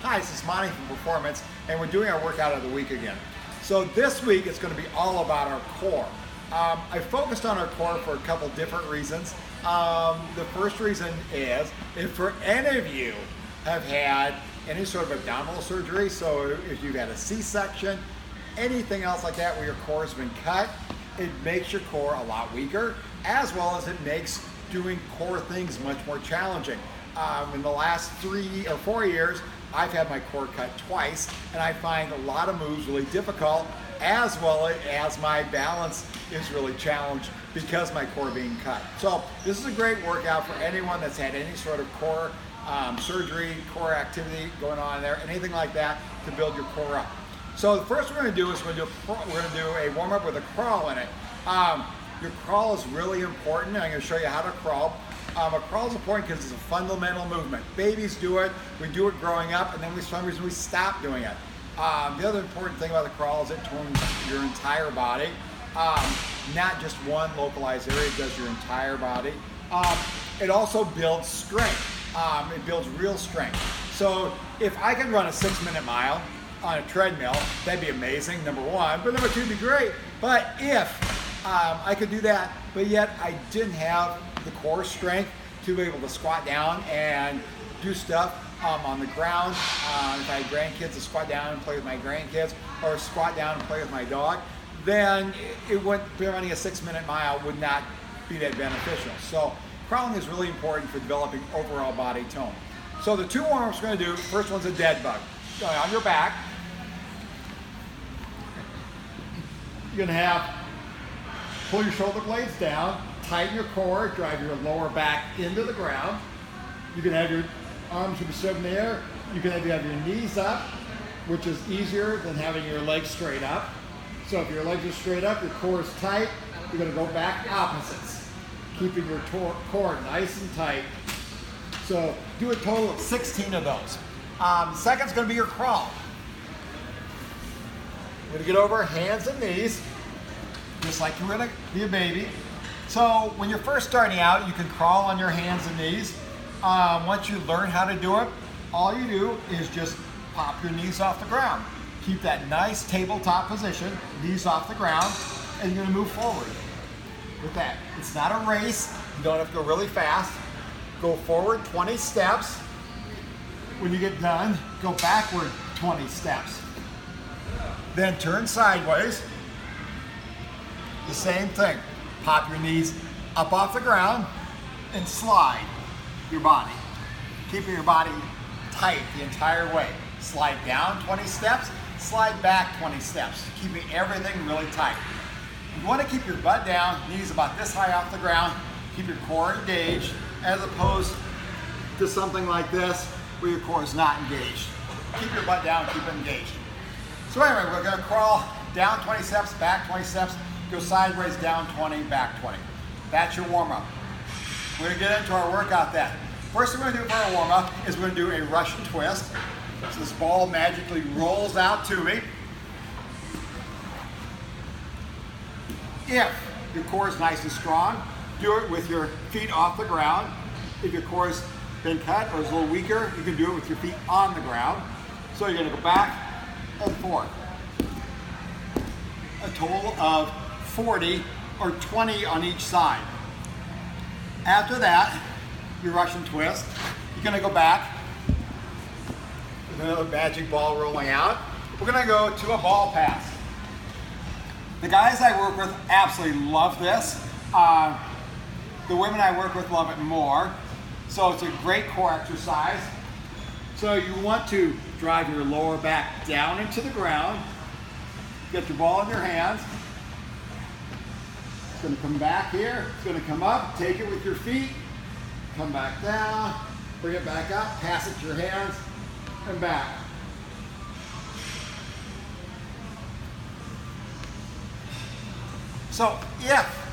Hi, this is Monte from Performance, and we're doing our workout of the week again. So this week it's going to be all about our core. I focused on our core for a couple different reasons. The first reason is if for any of you have had any sort of abdominal surgery, so if you've had a C-section, anything else like that where your core has been cut, it makes your core a lot weaker, as well as it makes doing core things much more challenging. In the last 3 or 4 years, I've had my core cut twice, and I find a lot of moves really difficult, as well as my balance is really challenged because my core being cut. So this is a great workout for anyone that's had any sort of core surgery, core activity going on there, anything like that to build your core up. So the first we're going to do is we're going to do a warm-up with a crawl in it. Your crawl is really important, and I'm going to show you how to crawl. A crawl is important because it's a fundamental movement. Babies do it, we do it growing up, and then for some reason we stop doing it. The other important thing about the crawl is it turns your entire body, not just one localized area, it does your entire body. It also builds strength. It builds real strength. So if I could run a 6-minute mile on a treadmill, that'd be amazing, number one, but number two would be great. But if I could do that, but yet I didn't have the core strength to be able to squat down and do stuff on the ground. If I had grandkids, to squat down and play with my grandkids, or squat down and play with my dog, then it wouldn't be running a 6-minute mile would not be that beneficial. So crawling is really important for developing overall body tone. So the 2 warm-ups we're going to do, first one's a dead bug. Going on your back. You're going to pull your shoulder blades down, tighten your core, drive your lower back into the ground. You can have your arms to be straight in the air. You can have your knees up, which is easier than having your legs straight up. So if your legs are straight up, your core is tight, you're going to go back opposites, keeping your core nice and tight. So do a total of 16 of those. Second's going to be your crawl. We're going to get over hands and knees, just like you're going to be a baby. So when you're first starting out, you can crawl on your hands and knees. Once you learn how to do it, all you do is just pop your knees off the ground. Keep that nice tabletop position, knees off the ground, and you're going to move forward with that. It's not a race. You don't have to go really fast. Go forward 20 steps. When you get done, go backward 20 steps. Then turn sideways. The same thing. Pop your knees up off the ground and slide your body. Keeping your body tight the entire way. Slide down 20 steps, slide back 20 steps, keeping everything really tight. You want to keep your butt down, knees about this high off the ground, keep your core engaged, as opposed to something like this where your core is not engaged. Keep your butt down, keep it engaged. So anyway, we're going to crawl down 20 steps, back 20 steps, go sideways, down 20, back 20. That's your warm-up. We're going to get into our workout then. First thing we're going to do for our warm-up is we're going to do a Russian twist. So this ball magically rolls out to me. If your core is nice and strong, do it with your feet off the ground. If your core has been cut or is a little weaker, you can do it with your feet on the ground. So you're going to go back and forth. A total of 40 or 20 on each side. After that, your Russian twist, you're going to go back with another magic ball rolling out. We're going to go to a ball pass. The guys I work with absolutely love this. The women I work with love it more. So it's a great core exercise. So you want to drive your lower back down into the ground. Get your ball in your hands. It's going to come back here. It's going to come up. Take it with your feet. Come back down. Bring it back up. Pass it to your hands. And back. So if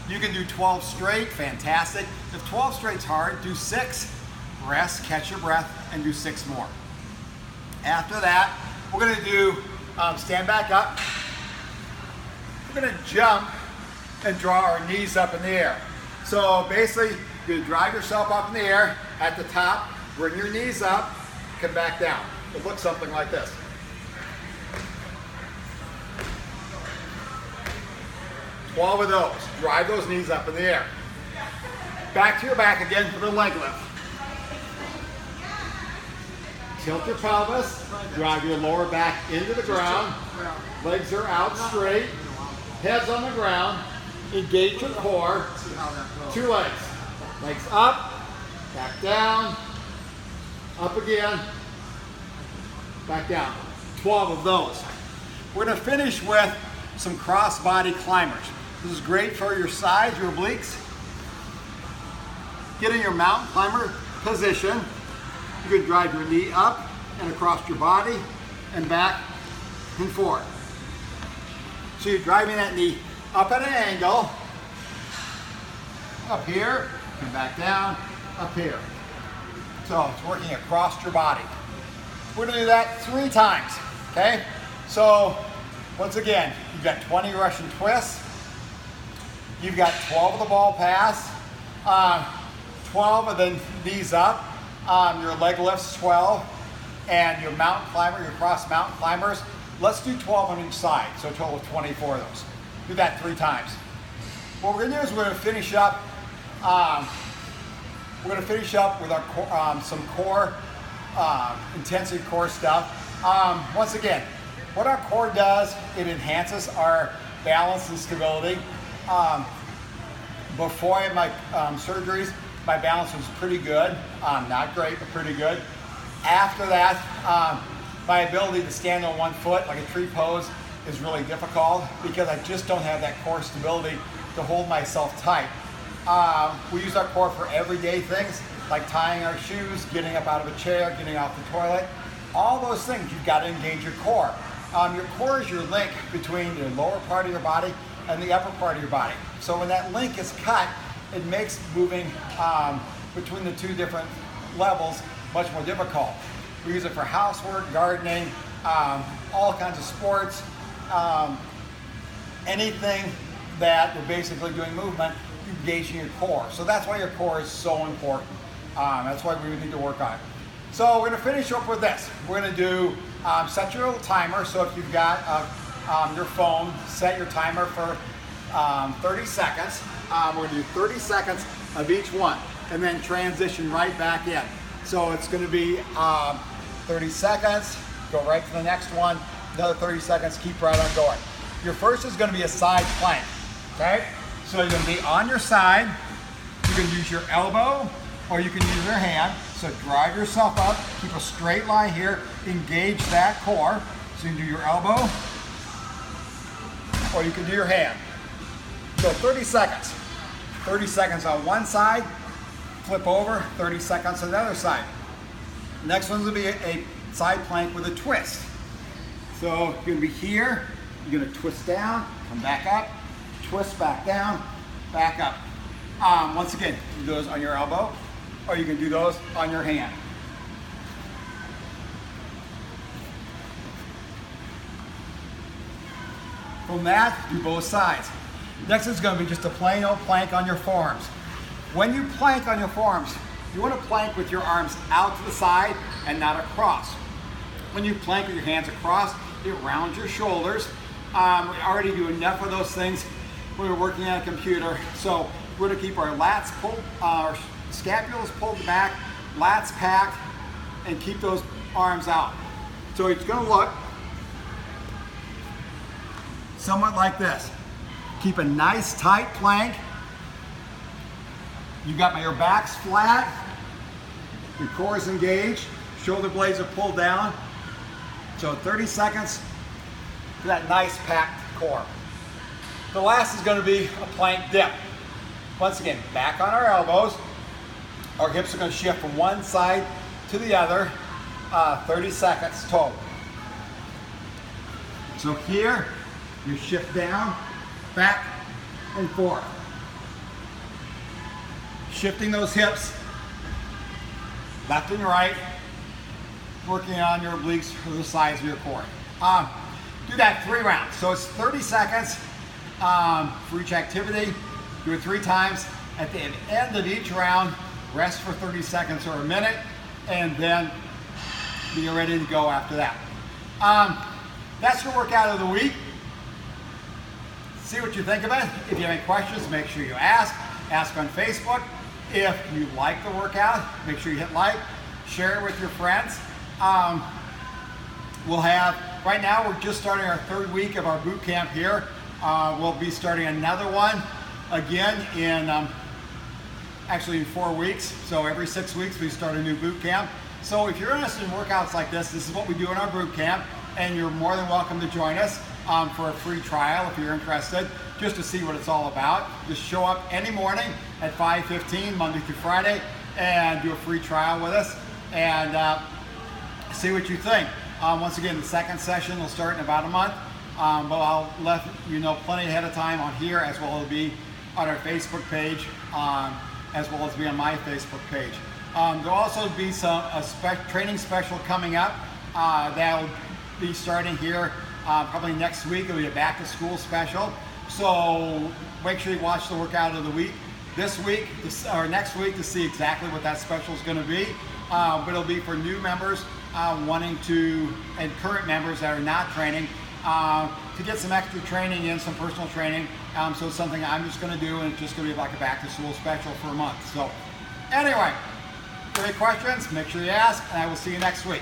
you can do 12 straight, fantastic. If 12 straight's hard, do 6. Rest, catch your breath, and do 6 more. After that, we're going to do stand back up. We're going to jump and draw our knees up in the air. So basically, you're going to drive yourself up in the air at the top, bring your knees up, come back down. It looks something like this. Twelve of those. Drive those knees up in the air. Back to your back again for the leg lift. Tilt your pelvis, drive your lower back into the ground. Legs are out straight. Head's on the ground. Engage your core. 2 legs. Legs up, back down, up again, back down. 12 of those. We're going to finish with some cross body climbers. This is great for your sides, your obliques. Get in your mountain climber position. You can drive your knee up and across your body and back and forth. So you're driving that knee up at an angle, up here, and back down, up here. So it's working across your body. We're going to do that 3 times, okay? So once again, you've got 20 Russian twists. You've got 12 of the ball pass, 12 of the knees up, your leg lifts 12, and your mountain climber, your cross mountain climbers. Let's do 12 on each side, so a total of 24 of those. Do that 3 times. What we're going to do is we're going to finish up. With our some core, intensive core stuff. Once again, what our core does, it enhances our balance and stability. Before I had my surgeries, my balance was pretty good. Not great, but pretty good. After that, my ability to stand on 1 foot like a tree pose is really difficult because I just don't have that core stability to hold myself tight. We use our core for everyday things like tying our shoes, getting up out of a chair, getting off the toilet. All those things, you've got to engage your core. Your core is your link between the lower part of your body and the upper part of your body. So when that link is cut, it makes moving between the 2 different levels much more difficult. We use it for housework, gardening, all kinds of sports, anything that we're basically doing movement, engaging your core. So that's why your core is so important. That's why we need to work on it. So we're going to finish up with this. We're going to do set your little timer. So if you've got your phone, set your timer for 30 seconds. We're going to do 30 seconds of each one and then transition right back in. So it's going to be 30 seconds, go right to the next one, another 30 seconds, keep right on going. Your first is going to be a side plank, okay? So you're going to be on your side. You can use your elbow or you can use your hand. So drive yourself up, keep a straight line here, engage that core. So you can do your elbow or you can do your hand. So 30 seconds. 30 seconds on one side, flip over, 30 seconds on the other side. Next one's gonna be a side plank with a twist. So you're gonna be here, you're gonna twist down, come back up, twist back down, back up. Once again, you can do those on your elbow, or you can do those on your hand. From that, do both sides. Next is going to be just a plain old plank on your forearms. When you plank on your forearms, you want to plank with your arms out to the side and not across. When you plank with your hands across, it rounds your shoulders. We already do enough of those things when we're working on a computer. So we're going to keep our lats pulled, our scapulas pulled back, lats packed, and keep those arms out. So it's going to look somewhat like this. Keep a nice tight plank. You got your backs flat, your core is engaged, shoulder blades are pulled down. So 30 seconds for that nice packed core. The last is going to be a plank dip. Once again, back on our elbows. Our hips are going to shift from one side to the other, 30 seconds total. So here, you shift down, back and forth. Shifting those hips, left and right, working on your obliques for the size of your core. Do that 3 rounds. So it's 30 seconds for each activity. Do it 3 times. At the end of each round, rest for 30 seconds or a minute, and then so you're ready to go after that. That's your workout of the week. See what you think of it. If you have any questions, make sure you ask. Ask on Facebook. If you like the workout, make sure you hit like. Share it with your friends. We'll have, right now we're just starting our 3rd week of our boot camp here. We'll be starting another one again in actually in 4 weeks. So every 6 weeks we start a new boot camp. So if you're interested in workouts like this is what we do in our boot camp, and you're more than welcome to join us for a free trial if you're interested, just to see what it's all about. Just show up any morning at 5:15, Monday through Friday, and do a free trial with us, and see what you think. Once again, the 2nd session will start in about a month, but I'll let you know plenty ahead of time on here, as well as be on our Facebook page, as well as be on my Facebook page. There'll also be a training special coming up that'll be starting here probably next week. It'll be a back to school special. So make sure you watch the workout of the week this week or next week to see exactly what that special is going to be. But it'll be for new members wanting to, and current members that are not training, to get some extra training in, some personal training. So it's something I'm just going to do, and it's just going to be like a back to school special for a month. So anyway, if you have any questions, make sure you ask, and I will see you next week.